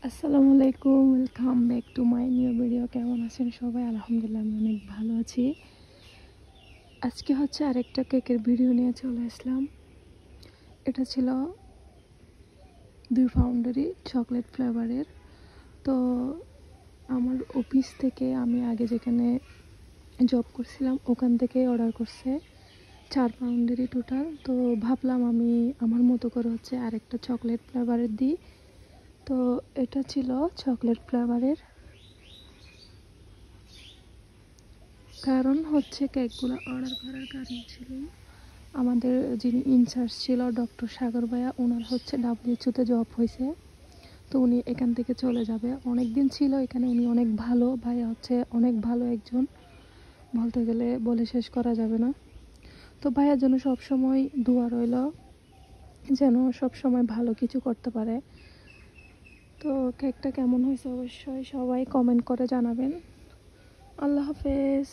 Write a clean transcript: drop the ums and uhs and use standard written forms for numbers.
আসসালামু আলাইকুম, welcome back to my new video. কেমন আছেন সবাই? আলহামদুলিল্লাহ আমি অনেক ভালো আছি। আজকে হচ্ছে আরেকটা কেকের ভিডিও নিয়ে চলে আসলাম। এটা ছিল 2 পাউন্ডেরই চকলেট ফ্লেভারের। তো আমার অফিস থেকে আমি আগে যেখানে জব করছিলাম ওখান থেকে অর্ডার করছে 4 পাউন্ডেরই টোটাল। তো ভাবলাম আমি আমার মতো করে হচ্ছে আরেকটা চকলেট ফ্লেভারের দিই। তো এটা ছিল চকলেট ফ্লেভারের। কারণ হচ্ছে কেকগুলো অর্ডার করার কারণ ছিল আমাদের যিনি ইনচার্জ ছিল ডক্টর সাগর ভাইয়া, ওনার হচ্ছে WHO-তে জব হয়েছে। তো উনি এখান থেকে চলে যাবে, অনেক দিন ছিল এখানে। উনি অনেক ভালো ভাইয়া, হচ্ছে অনেক ভালো একজন, বলতে গেলে বলে শেষ করা যাবে না। তো ভাইয়ার জন্য সবসময় দোয়া রইল, যেন সবসময় ভালো কিছু করতে পারে। তো কেকটা কেমন হয়েছে অবশ্যই সবাই কমেন্ট করে জানাবেন। আল্লাহ হাফেজ।